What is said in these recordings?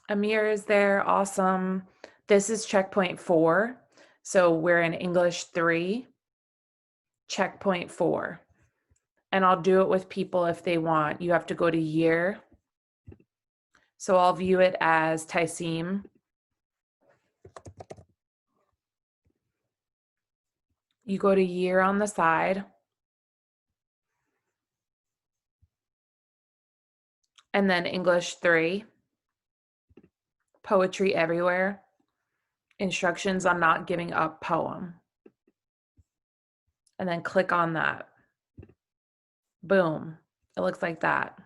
Amir is there. Awesome. This is checkpoint 4. So we're in English 3, checkpoint 4. And I'll do it with people if they want. You have to go to year. So I'll view it as Taisim. You go to year on the side. And then English 3, poetry everywhere, instructions on not giving up poem. And then click on that. Boom. It looks like that.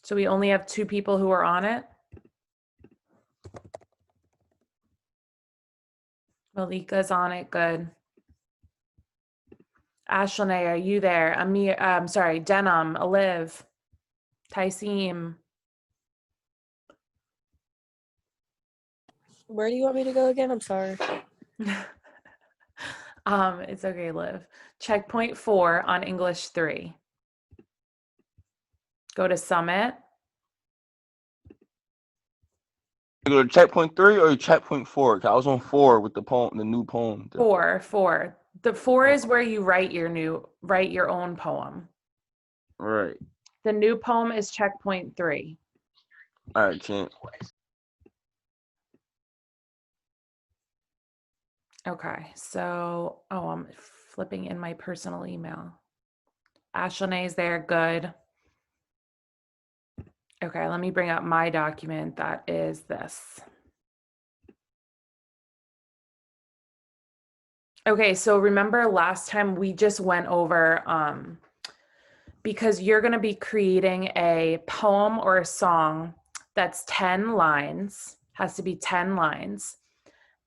So we only have 2 people who are on it. Malika's on it. Good. Ashley, are you there? Amir, sorry, Denim, Aliv, Taisim. Where do you want me to go again? I'm sorry. It's okay, Liv. Checkpoint 4 on English 3. Go to Summit. You go to checkpoint 3 or checkpoint 4? 'Cause I was on 4 with the poem, the new poem. 4. The 4 is where you write your own poem. Right. The new poem is checkpoint 3. All right, champ. Okay, so, I'm flipping in my personal email. Ashley's there, good. Okay, let me bring up my document. That is this. Okay, so remember last time we just went over, because you're going to be creating a poem or a song that's 10 lines, has to be 10 lines,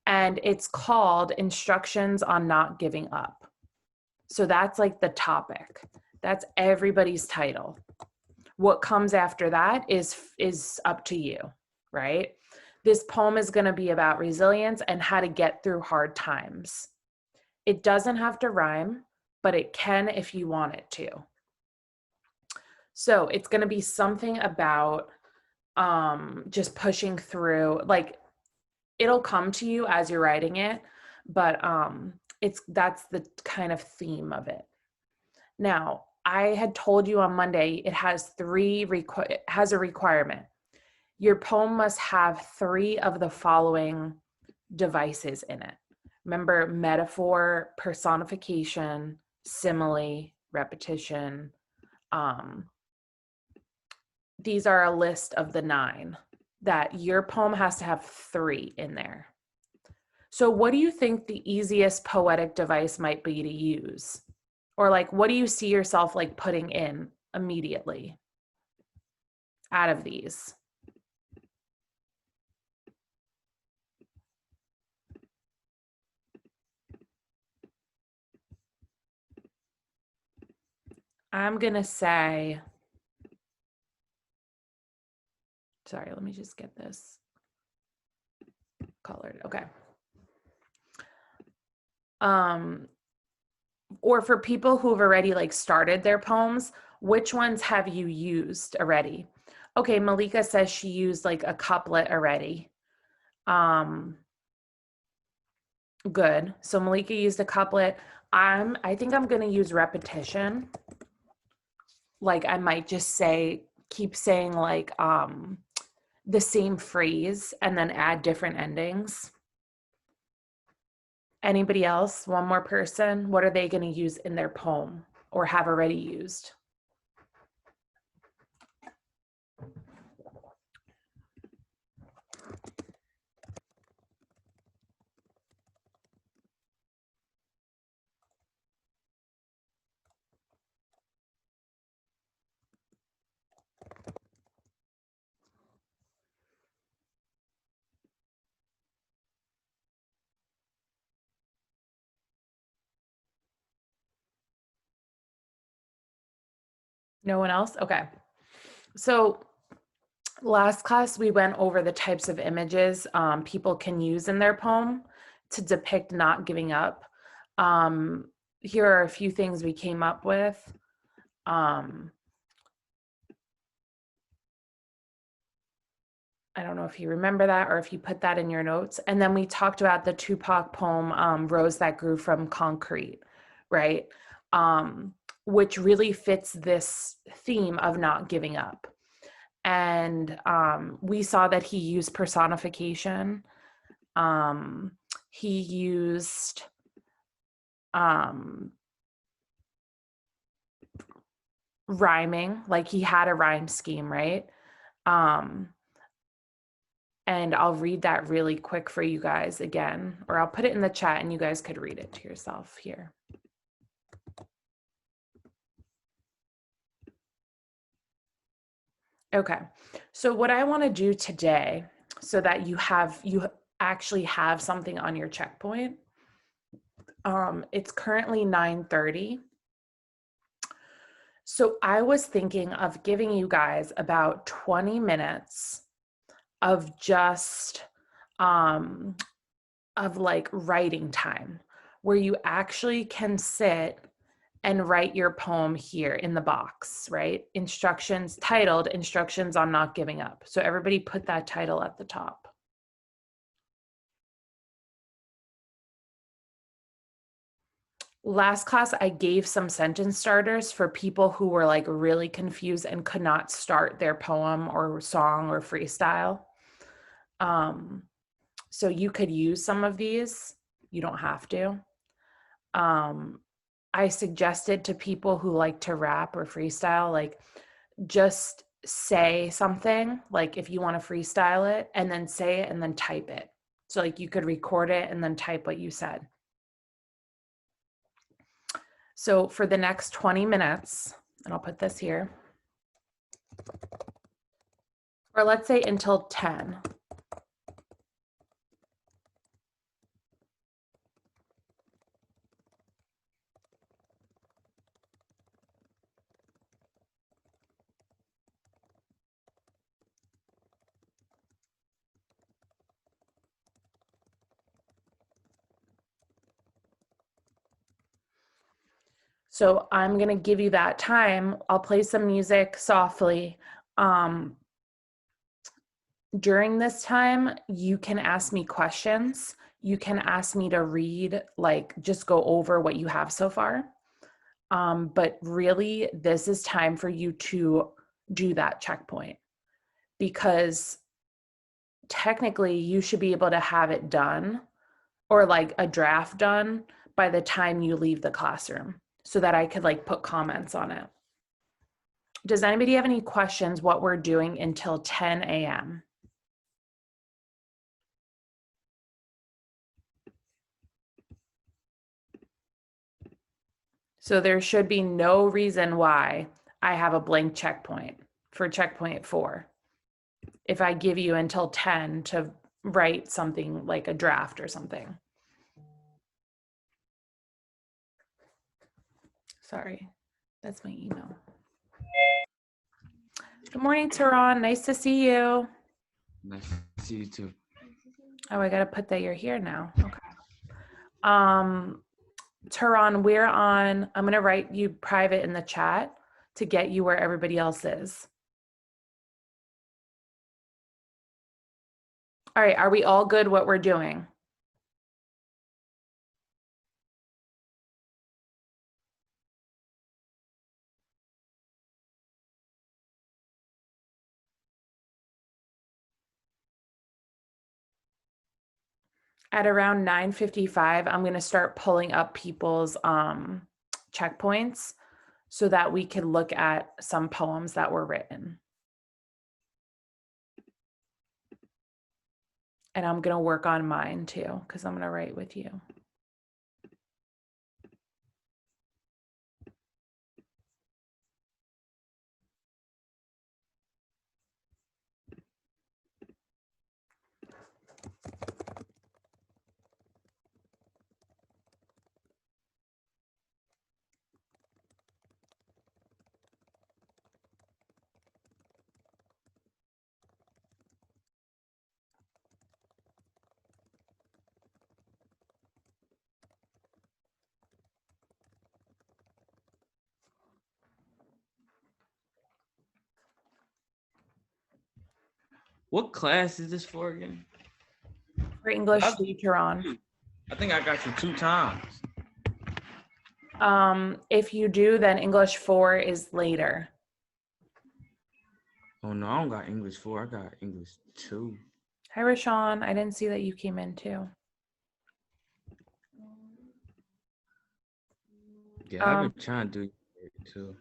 and it's called Instructions on Not Giving Up. So that's like the topic. That's everybody's title. What comes after that is up to you, right? This poem is going to be about resilience and how to get through hard times. It doesn't have to rhyme, but it can if you want it to. So it's going to be something about just pushing through, like it'll come to you as you're writing it, but that's the kind of theme of it. Now, I had told you on Monday, it has it has a requirement. Your poem must have 3 of the following devices in it. Remember, metaphor, personification, simile, repetition. These are a list of the 9 that your poem has to have 3 in there. So what do you think the easiest poetic device might be to use? Or like, what do you see yourself like putting in immediately out of these? I'm going to say, sorry, let me just get this colored. Okay. Or for people who've already like started their poems, which ones have you used already? Okay, Malika says she used like a couplet already. Good. So Malika used a couplet. I think I'm going to use repetition. Like I might just keep saying like the same phrase and then add different endings. Anybody else? One more person? What are they going to use in their poem or have already used? No one else? Okay. So last class, we went over the types of images people can use in their poem to depict not giving up. here are a few things we came up with. I don't know if you remember that or if you put that in your notes. And then we talked about the Tupac poem, Rose That Grew from Concrete, right? Which really fits this theme of not giving up. And we saw that he used personification. He used rhyming, like he had a rhyme scheme, right? And I'll read that really quick for you guys again, or I'll put it in the chat and you guys could read it to yourself here. Okay, so what I want to do today, so that you actually have something on your checkpoint. It's currently 9:30. So I was thinking of giving you guys about 20 minutes of just of like writing time, where you actually can sit and write your poem here in the box, right? Instructions, titled Instructions on Not Giving Up. So everybody put that title at the top. Last class, I gave some sentence starters for people who were like really confused and could not start their poem or song or freestyle. So you could use some of these. You don't have to. I suggested to people who like to rap or freestyle, like just say something, like if you want to freestyle it, and then say it and then type it. So like you could record it and then type what you said. So for the next 20 minutes, and I'll put this here, or let's say until 10. So I'm going to give you that time. I'll play some music softly. During this time, you can ask me questions. You can ask me to read, like just go over what you have so far. But really, this is time for you to do that checkpoint, because technically you should be able to have it done, or like a draft done, by the time you leave the classroom, so that I could like put comments on it. Does anybody have any questions what we're doing until 10 a.m.? So there should be no reason why I have a blank checkpoint for checkpoint 4. If I give you until 10 to write something like a draft or something. Sorry, that's my email. Good morning, Tehran. Nice to see you. Nice to see you too. Oh, I gotta put that you're here now. Okay. Tehran, we're on, I'm gonna write you private in the chat to get you where everybody else is. All right, are we all good what we're doing? At around 9:55, I'm going to start pulling up people's checkpoints so that we can look at some poems that were written. And I'm going to work on mine too, because I'm going to write with you. What class is this for again? For English That's- teacher on. I think I got you 2 times. If you do, then English 4 is later. Oh no, I don't got English 4. I got English 2. Hi, Rashawn. I didn't see that you came in too. Yeah, I've been trying to do it too.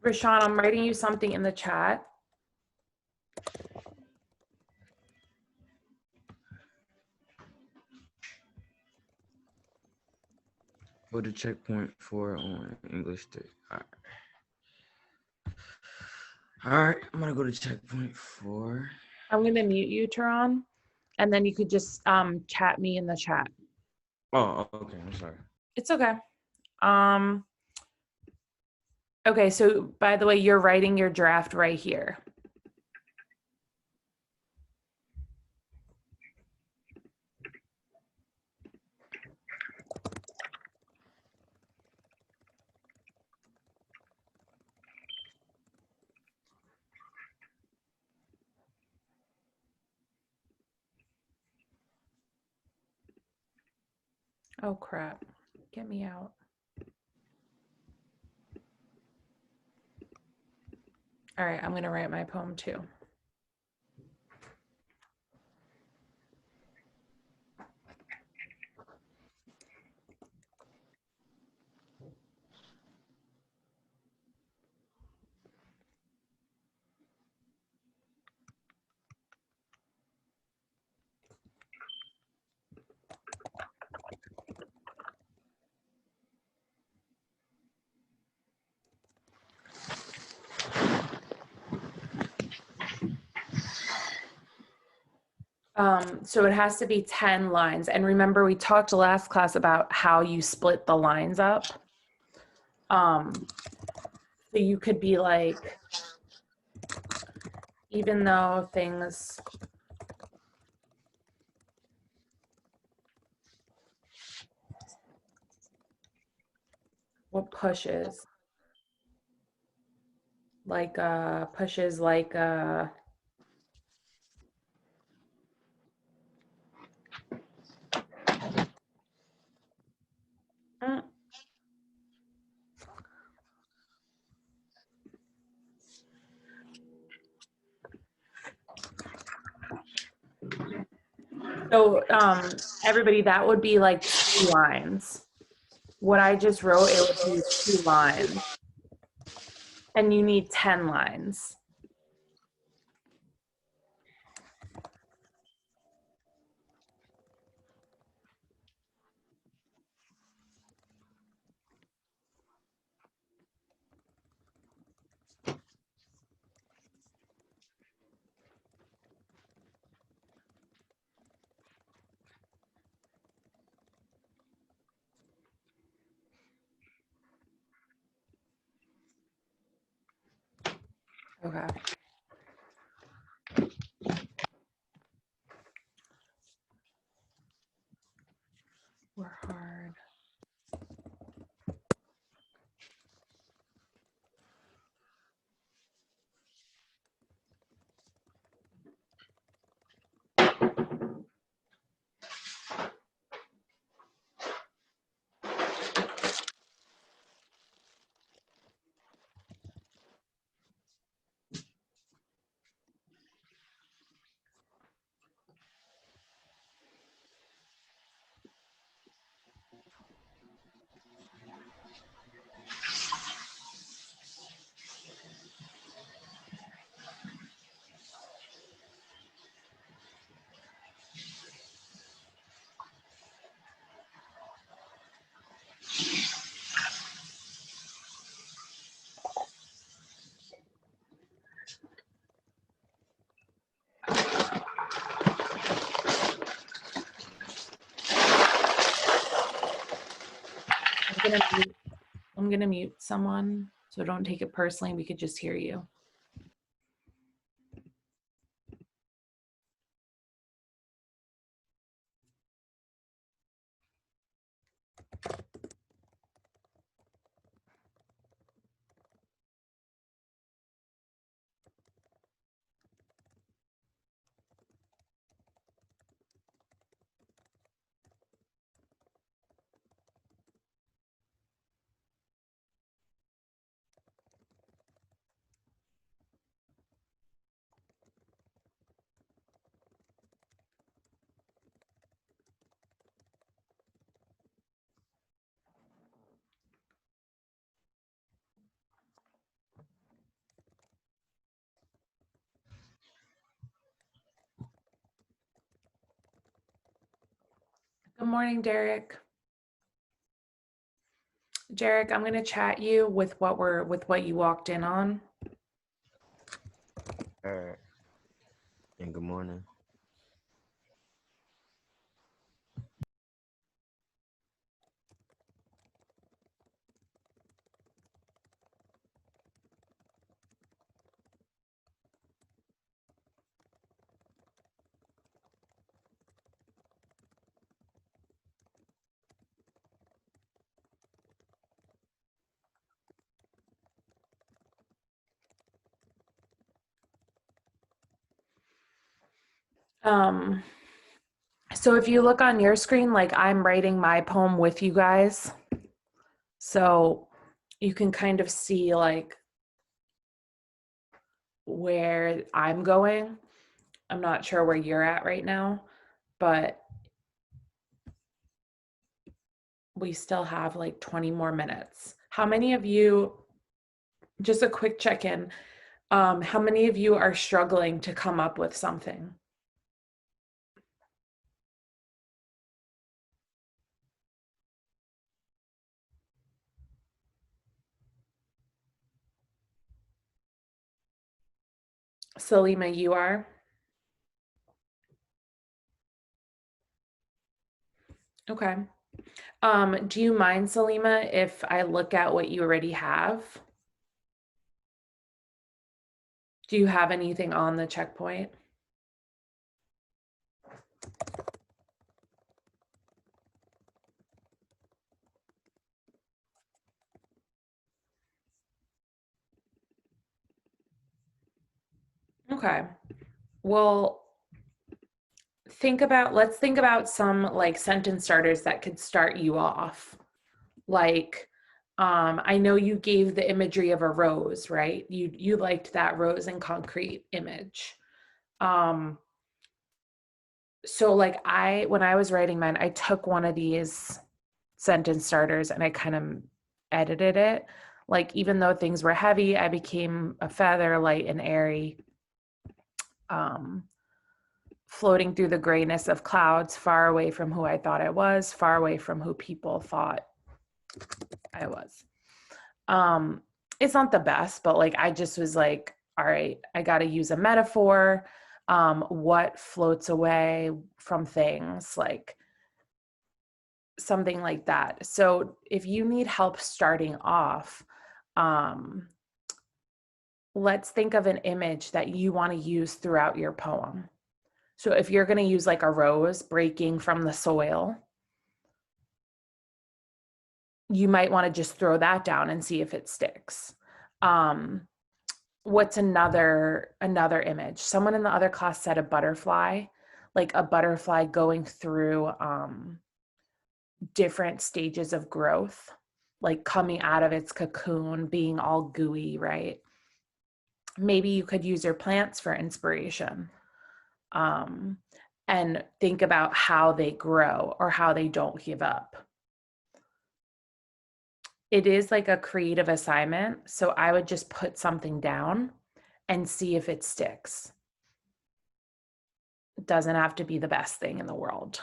Rashawn, I'm writing you something in the chat. Go to checkpoint 4 on English 3. All right, I'm gonna go to checkpoint 4. I'm going to mute you, Turan, and then you could just chat me in the chat. Oh, okay. I'm sorry. It's okay. Okay, so by the way, you're writing your draft right here. Oh crap, get me out. All right, I'm gonna write my poem too. So it has to be 10 lines. And remember, we talked last class about how you split the lines up. So you could be like, even though things what pushes like pushes like mm. So everybody, that would be like 2 lines. What I just wrote, it would be 2 lines. And you need 10 lines. Okay. We're hard. I'm gonna mute someone, so don't take it personally. We could just hear you. Good morning, Derek. Jarek, I'm gonna chat you with what you walked in on. All right. And good morning. Um, so if you look on your screen, like I'm writing my poem with you guys. So you can kind of see like where I'm going. I'm not sure where you're at right now, but we still have like 20 more minutes. How many of you, just a quick check-in, how many of you are struggling to come up with something? Salima, you are? Okay. Do you mind, Salima, if I look at what you already have? Do you have anything on the checkpoint? Okay. Well, let's think about some like sentence starters that could start you off. Like, I know you gave the imagery of a rose, right? You liked that rose and concrete image. Um, so like when I was writing mine, I took one of these sentence starters and I kind of edited it. Like even though things were heavy, I became a feather, light and airy, floating through the grayness of clouds, far away from who I thought I was, far away from who people thought I was. It's not the best, but like I just was like, all right, I got to use a metaphor. What floats away from things, like something like that. So if you need help starting off, let's think of an image that you want to use throughout your poem. So if you're going to use like a rose breaking from the soil, you might want to just throw that down and see if it sticks. What's another image? Someone in the other class said a butterfly, like a butterfly going through different stages of growth, like coming out of its cocoon, being all gooey, right? Maybe you could use your plants for inspiration, and think about how they grow or how they don't give up. It is like a creative assignment. So I would just put something down and see if it sticks. It doesn't have to be the best thing in the world.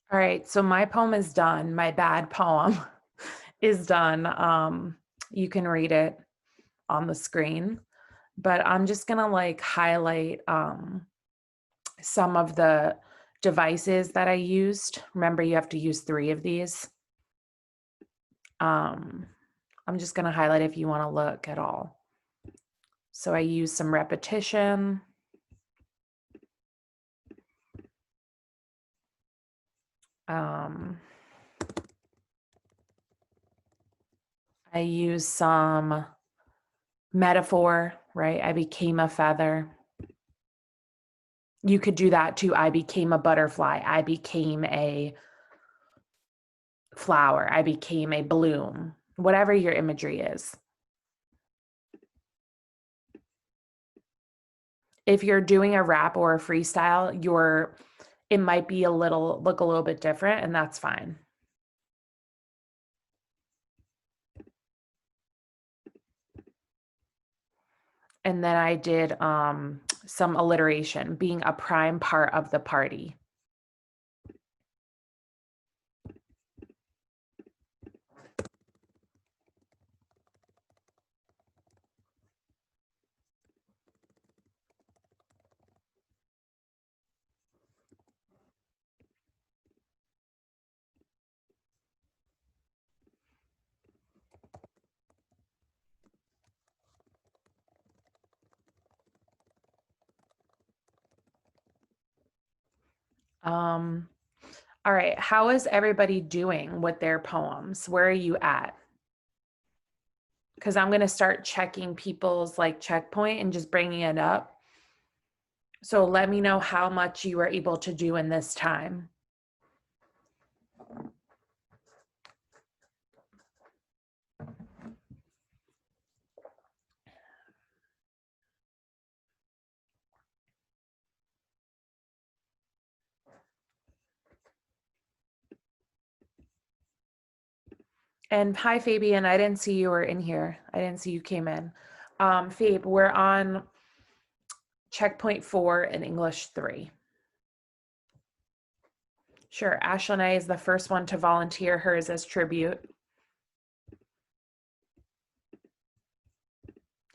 All right, so my poem is done. My bad poem is done. You can read it on the screen, but I'm just gonna like highlight some of the devices that I used. Remember, you have to use 3 of these. I'm just gonna highlight if you wanna look at all. So I use some repetition. I use some metaphor, right? I became a feather. You could do that too. I became a butterfly. I became a flower. I became a bloom, whatever your imagery is. If you're doing a rap or a freestyle, it might be look a little bit different, and that's fine. And then I did some alliteration, being a prime part of the party. All right, how is everybody doing with their poems? Where are you at? Because I'm going to start checking people's like checkpoint and just bringing it up. So let me know how much you were able to do in this time. And hi, Fabian. I didn't see you were in here. I didn't see you came in. Fabe, we're on checkpoint 4 in English 3. Sure. Ashley is the first one to volunteer hers as tribute.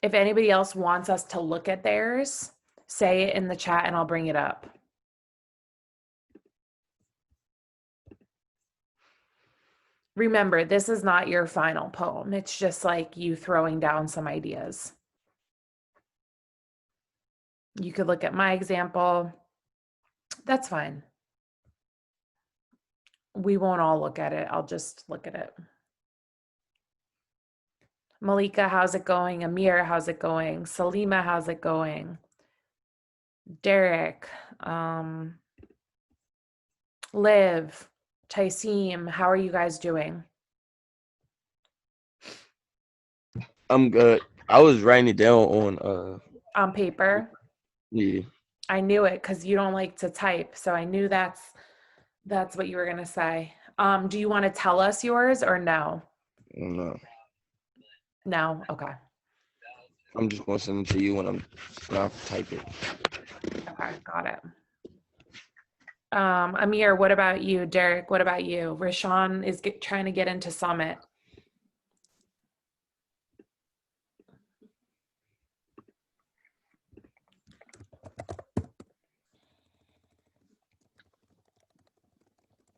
If anybody else wants us to look at theirs, say it in the chat and I'll bring it up. Remember, this is not your final poem. It's just like you throwing down some ideas. You could look at my example. That's fine. We won't all look at it. I'll just look at it. Malika, how's it going? Amir, how's it going? Salima, how's it going? Derek, Liv, Taisim, how are you guys doing? I'm good. I was writing it down On paper? Yeah. I knew it because you don't like to type. So I knew that's what you were going to say. Do you want to tell us yours or no? No. No? Okay. I'm just gonna send it to you when I type it. Okay, got it. Amir, what about you? Derek, what about you? Rashawn is trying to get into Summit.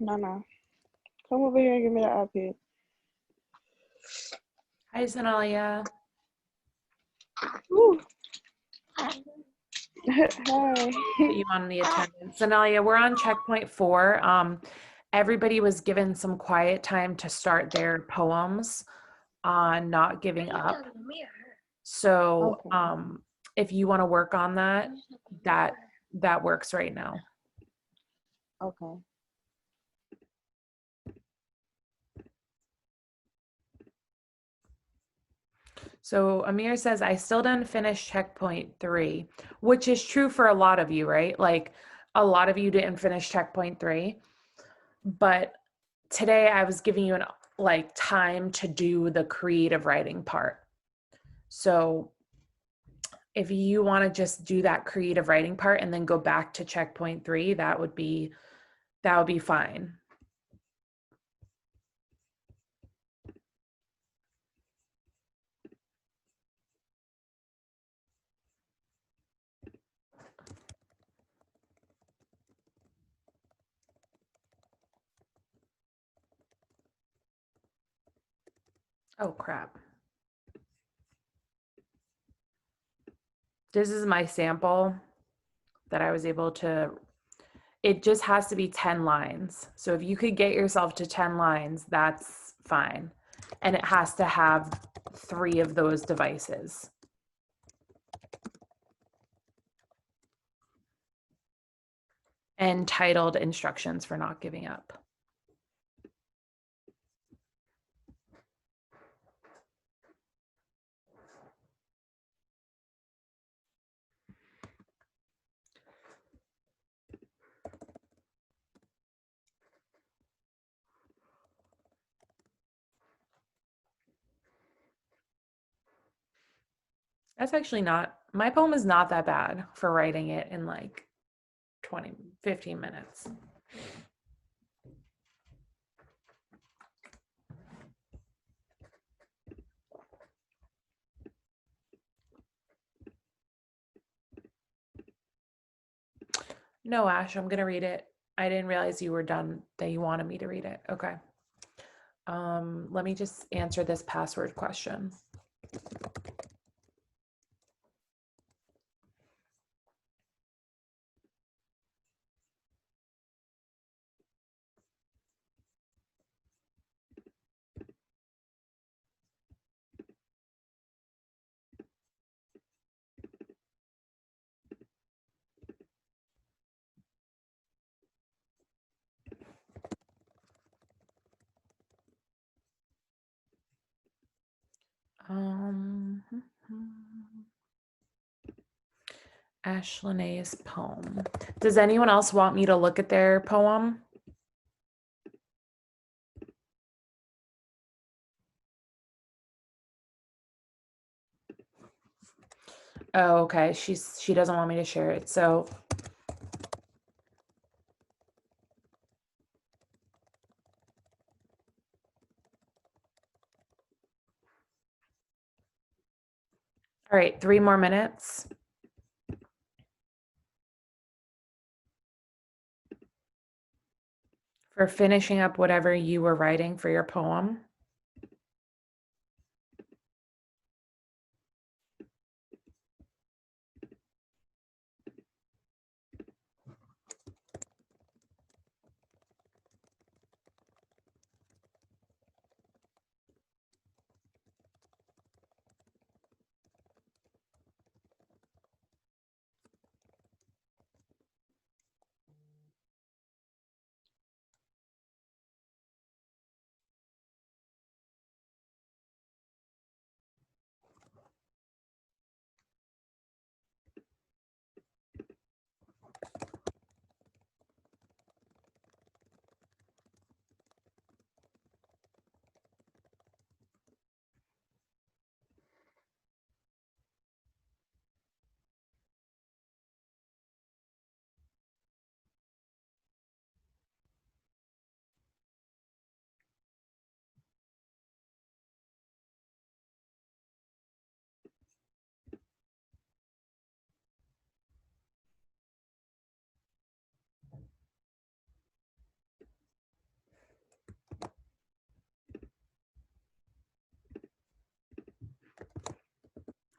No. Come over here and give me the iPad. Hi, Zanalia. Woo. Hi. Put you on the attendance. Anelia, we're on checkpoint 4. Everybody was given some quiet time to start their poems on not giving up. So Okay. if you want to work on that, that works right now. Okay. So Amir says, I still didn't finish checkpoint 3, which is true for a lot of you, right? Like a lot of you didn't finish checkpoint 3, but today I was giving you time to do the creative writing part. So if you want to just do that creative writing part and then go back to checkpoint 3, that would be fine. Oh, crap. This is my sample that I was able to, it just has to be 10 lines. So if you could get yourself to 10 lines, that's fine. And it has to have 3 of those devices. And titled instructions for not giving up. That's actually not, my poem is not that bad for writing it in like 15 minutes. No, Ash, I'm gonna read it. I didn't realize you were done, that you wanted me to read it. Okay. Let me just answer this password question. Ash Lene's poem. Does anyone else want me to look at their poem? Oh, okay. She doesn't want me to share it. So all right, 3 more minutes. For finishing up whatever you were writing for your poem.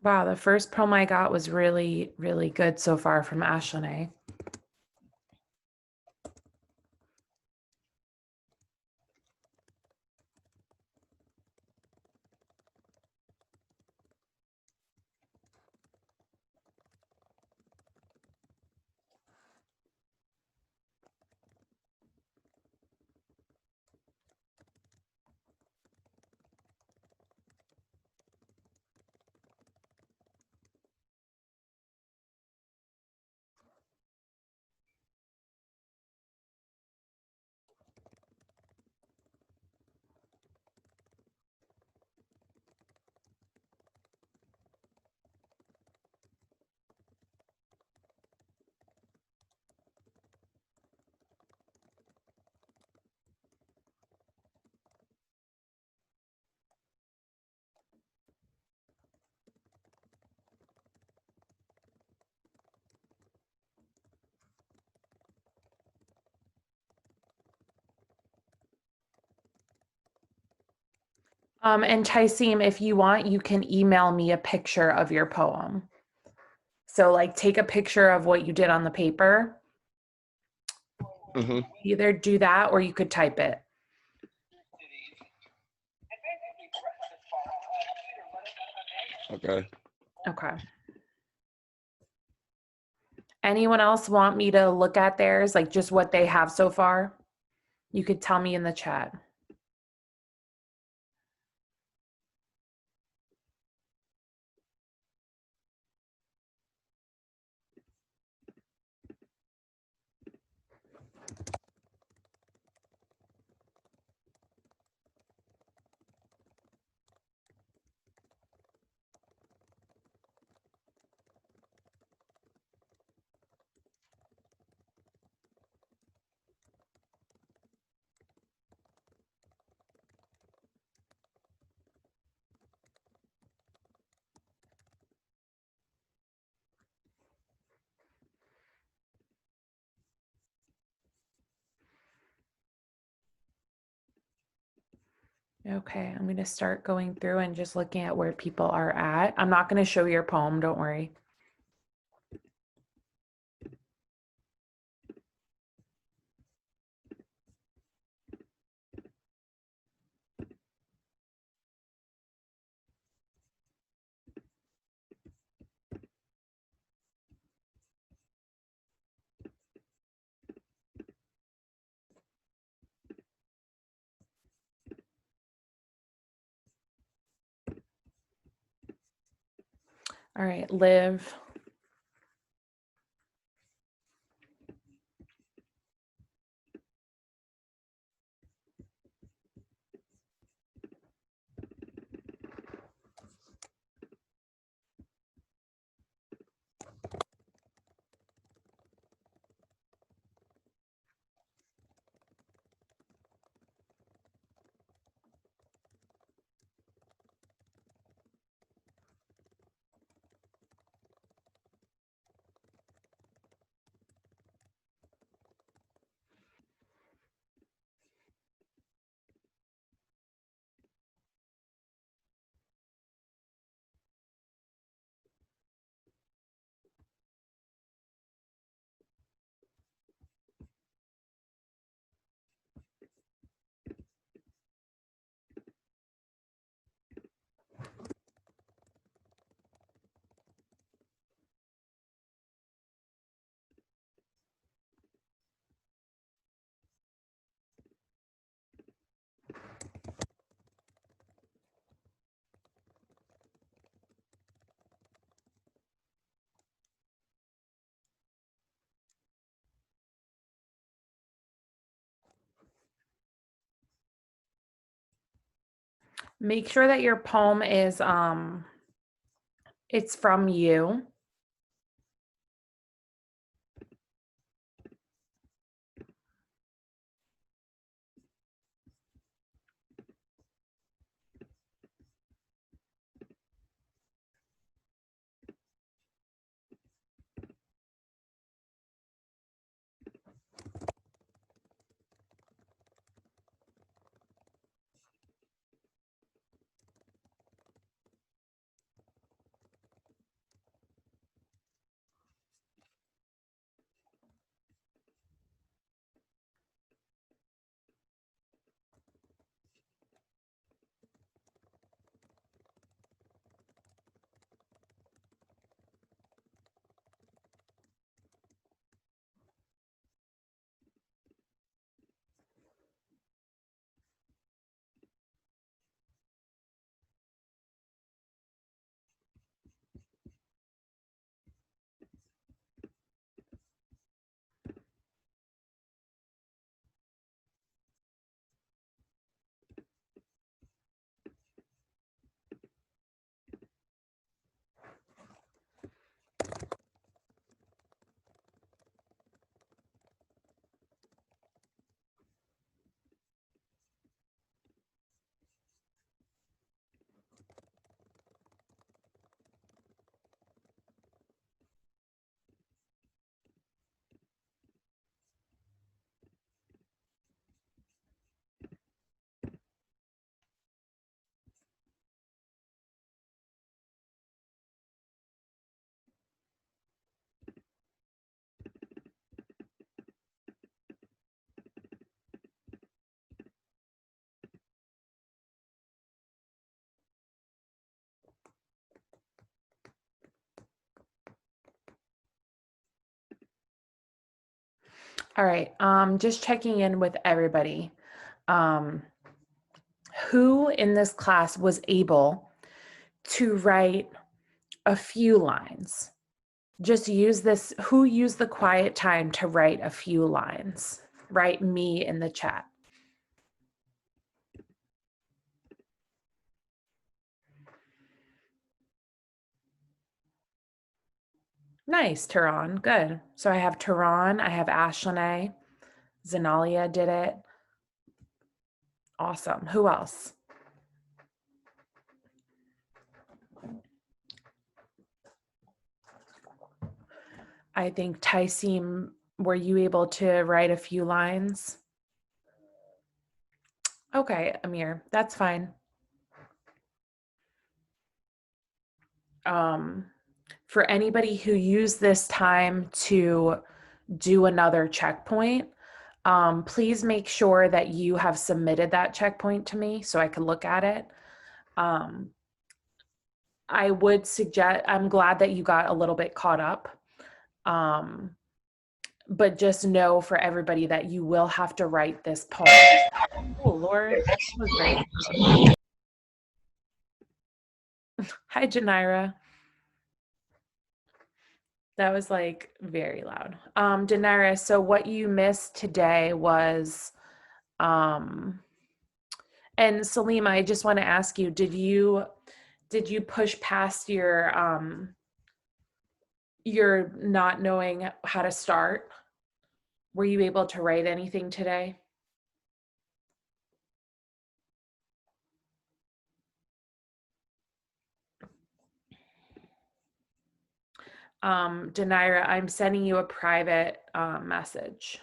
Wow, the first poem I got was really, really good so far from Ashley. And Tyseem, if you want, you can email me a picture of your poem. So like take a picture of what you did on the paper. Mm-hmm. Either do that or you could type it. Okay. Okay. Anyone else want me to look at theirs, like just what they have so far? You could tell me in the chat. Okay, I'm going to start going through and just looking at where people are at. I'm not going to show your poem, don't worry. All right, Liv. Make sure that your poem is it's from you. All right. Just checking in with everybody. Um, who in this class was able to write a few lines? Just use this. Who used the quiet time to write a few lines? Write me in the chat. Nice, Tehran. Good. So I have Tehran, I have Ashley, Zenalia did it. Awesome. Who else? I think Tyseem, were you able to write a few lines? Okay, Amir, that's fine. For anybody who used this time to do another checkpoint, please make sure that you have submitted that checkpoint to me so I can look at it. I would suggest, I'm glad that you got a little bit caught up. But just know for everybody that you will have to write this poem. Oh, Lord, that was great. Hi, Janira. That was like very loud. Danira, so what you missed today was, and Salima, I just want to ask you, did you push past your not knowing how to start? Were you able to write anything today? Danira, I'm sending you a private message.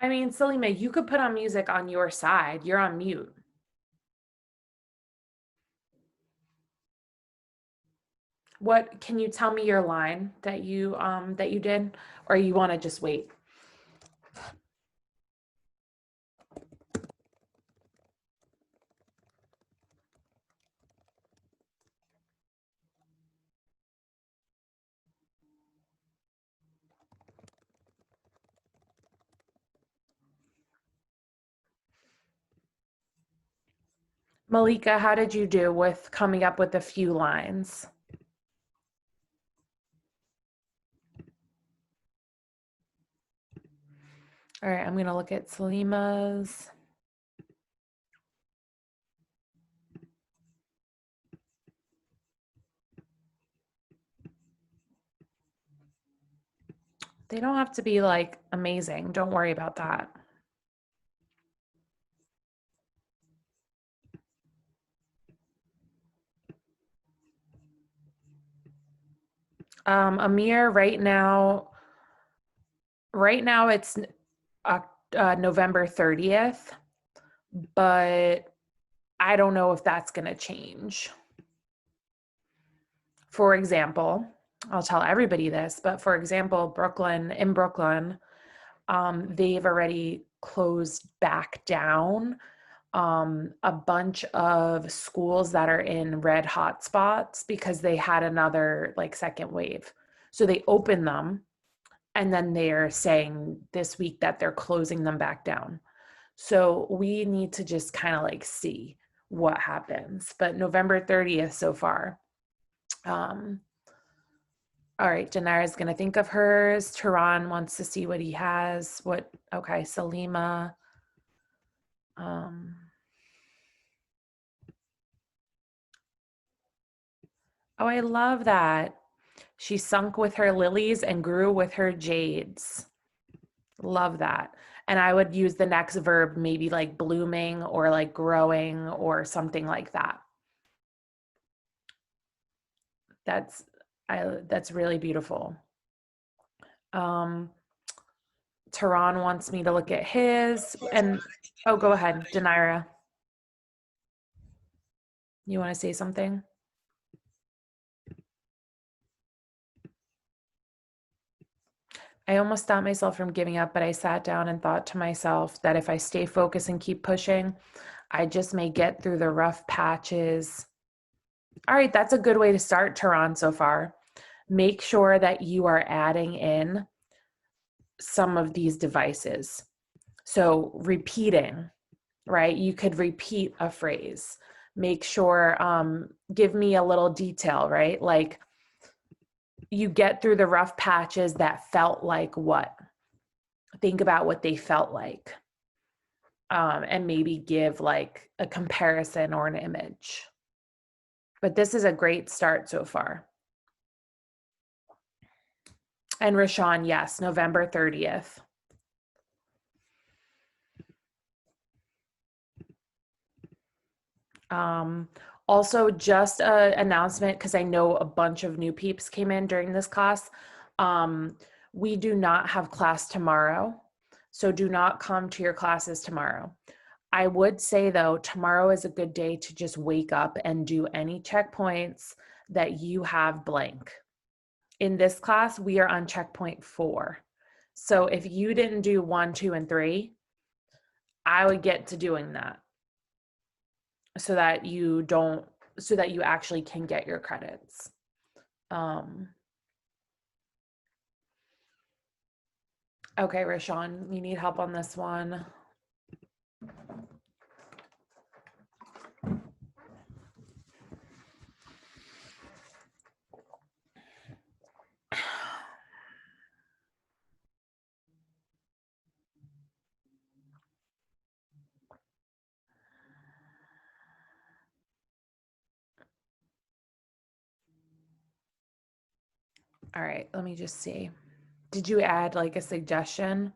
I mean, Salima, you could put on music on your side. You're on mute. What, can you tell me your line that you did, or you want to just wait? Malika, how did you do with coming up with a few lines? All right, I'm going to look at Salima's. They don't have to be like amazing. Don't worry about that. Amir, right now it's November 30th, but I don't know if that's going to change. For example, I'll tell everybody this, but for example, in Brooklyn, they've already closed back down a bunch of schools that are in red hot spots because they had another like second wave. So they opened them and then they're saying this week that they're closing them back down. So we need to just kind of like see what happens. But November 30th so far. All right, Janara is going to think of hers. Tehran wants to see what he has. Okay, Salima. Oh, I love that. She sunk with her lilies and grew with her jades. Love that. And I would use the next verb, maybe like blooming or like growing or something like that. That's really beautiful. Tehran wants me to look at his, and oh, go ahead, Denira. You want to say something? I almost stopped myself from giving up, but I sat down and thought to myself that if I stay focused and keep pushing, I just may get through the rough patches. All right, that's a good way to start, Tehran, so far. Make sure that you are adding in some of these devices. So repeating, right? You could repeat a phrase. Make sure, give me a little detail, right? Like you get through the rough patches that felt like what? Think about what they felt like. And maybe give like a comparison or an image. But this is a great start so far. And Rashawn, yes, November 30th. Also, just an announcement, because I know a bunch of new peeps came in during this class. We do not have class tomorrow, so do not come to your classes tomorrow. I would say though, tomorrow is a good day to just wake up and do any checkpoints that you have blank. In this class, we are on checkpoint 4. So if you didn't do 1, 2, and 3, I would get to doing that so that you actually can get your credits. Okay, Rashawn, you need help on this one. All right, let me just see. Did you add like a suggestion?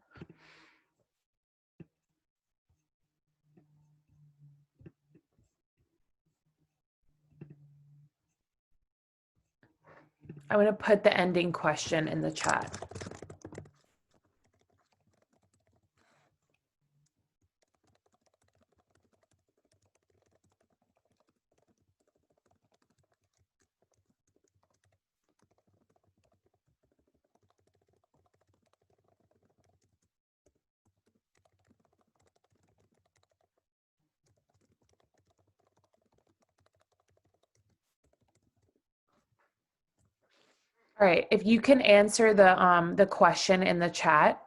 I'm going to put the ending question in the chat. All right, if you can answer the question in the chat,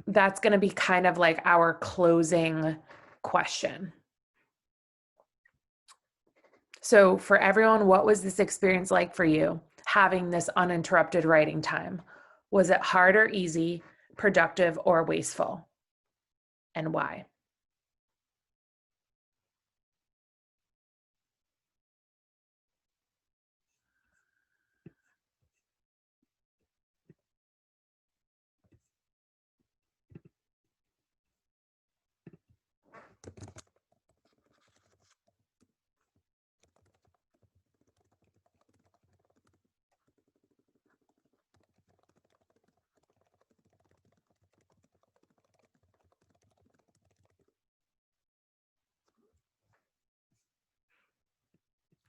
that's going to be kind of like our closing question. So for everyone, what was this experience like for you, having this uninterrupted writing time? Was it hard or easy, productive or wasteful? And why?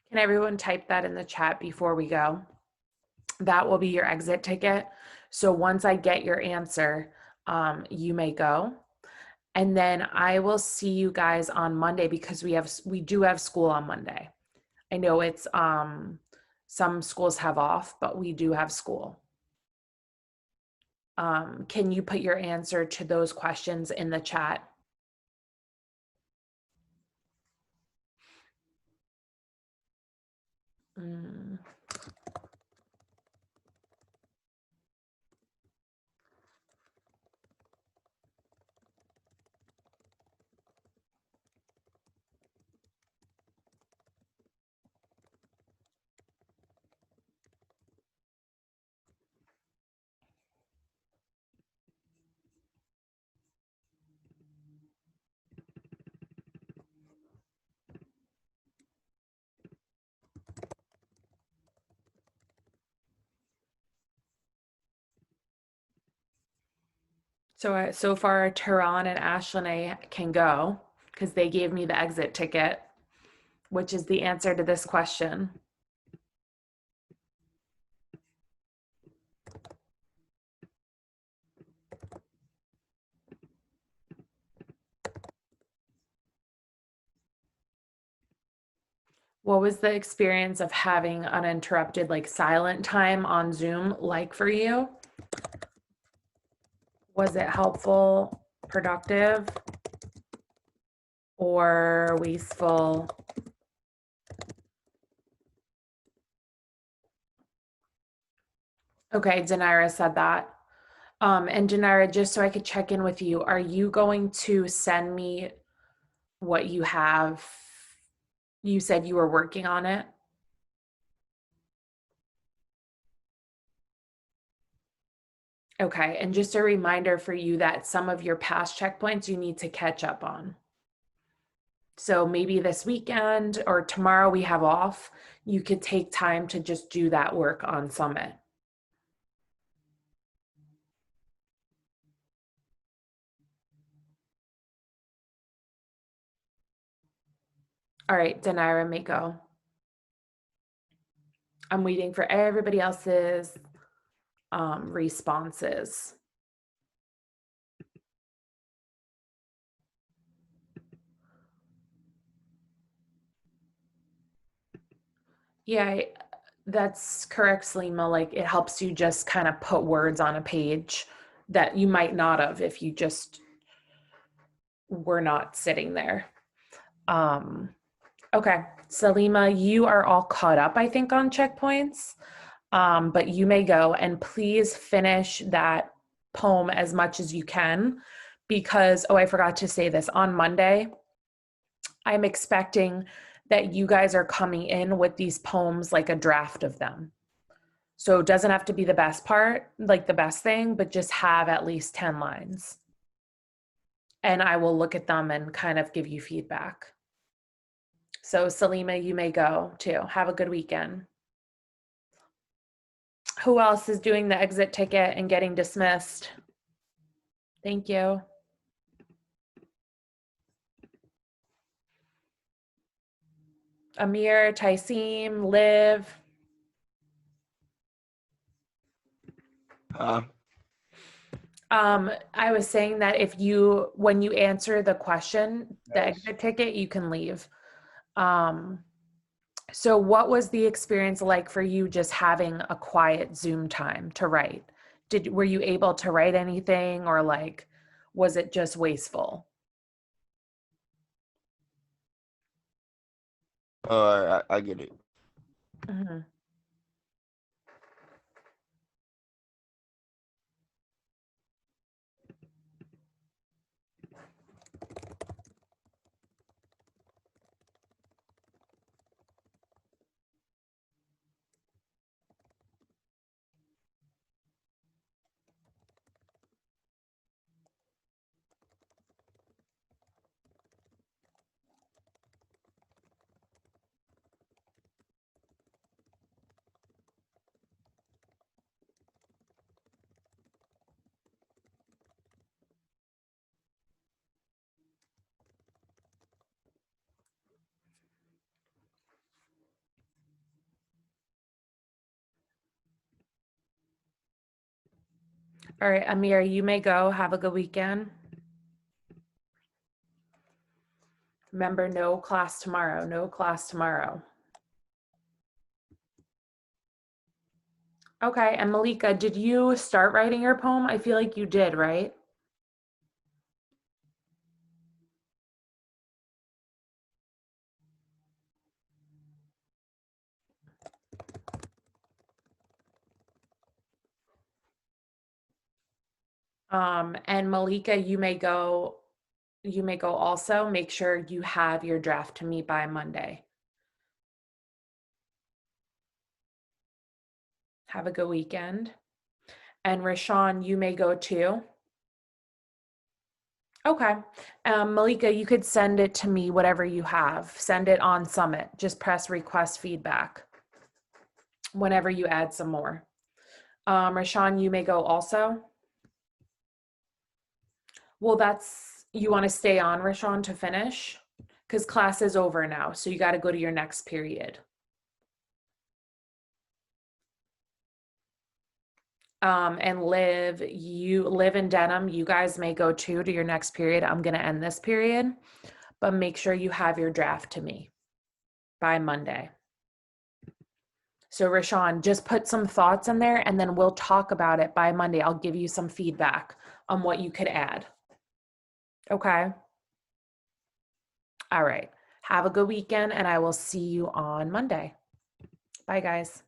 Can everyone type that in the chat before we go? That will be your exit ticket. So once I get your answer, you may go. And then I will see you guys on Monday because we do have school on Monday. I know it's some schools have off, but we do have school. Can you put your answer to those questions in the chat? So far, Tehran and Ashley can go because they gave me the exit ticket, which is the answer to this question. What was the experience of having uninterrupted, like silent time on Zoom like for you? Was it helpful, productive, or wasteful? Okay, Danira said that. And Danira, just so I could check in with you, are you going to send me what you have? You said you were working on it. Okay, and just a reminder for you that some of your past checkpoints you need to catch up on. So maybe this weekend or tomorrow we have off, you could take time to just do that work on Summit. All right, Danira may go. I'm waiting for everybody else's responses. Yeah, that's correct, Salima. Like it helps you just kind of put words on a page that you might not have if you just were not sitting there. Okay, Salima, you are all caught up, I think, on checkpoints, but you may go and please finish that poem as much as you can because, oh, I forgot to say this, on Monday, I'm expecting that you guys are coming in with these poems like a draft of them. So it doesn't have to be the best part, like the best thing, but just have at least 10 lines. And I will look at them and kind of give you feedback. So Salima, you may go too. Have a good weekend. Who else is doing the exit ticket and getting dismissed? Thank you. Amir, Taisim, Liv. I was saying that if you, when you answer the question, the Yes. exit ticket, you can leave. So what was the experience like for you just having a quiet Zoom time to write? Were you able to write anything or like, was it just wasteful? I get it. Mhm. All right, Amir, you may go. Have a good weekend. Remember, no class tomorrow. No class tomorrow. Okay, and Malika, did you start writing your poem? I feel like you did, right? And Malika, you may go also. Make sure you have your draft to me by Monday. Have a good weekend. And Rashawn, you may go too. Okay. Malika, you could send it to me, whatever you have. Send it on Summit. Just press request feedback whenever you add some more. Rashawn, you may go also. Well, you want to stay on, Rashawn, to finish? Because class is over now, so you got to go to your next period. And Liv and Denim, you guys may go too to your next period. I'm going to end this period, but make sure you have your draft to me by Monday. So Rashawn, just put some thoughts in there and then we'll talk about it by Monday. I'll give you some feedback on what you could add. Okay. All right. Have a good weekend and I will see you on Monday. Bye, guys.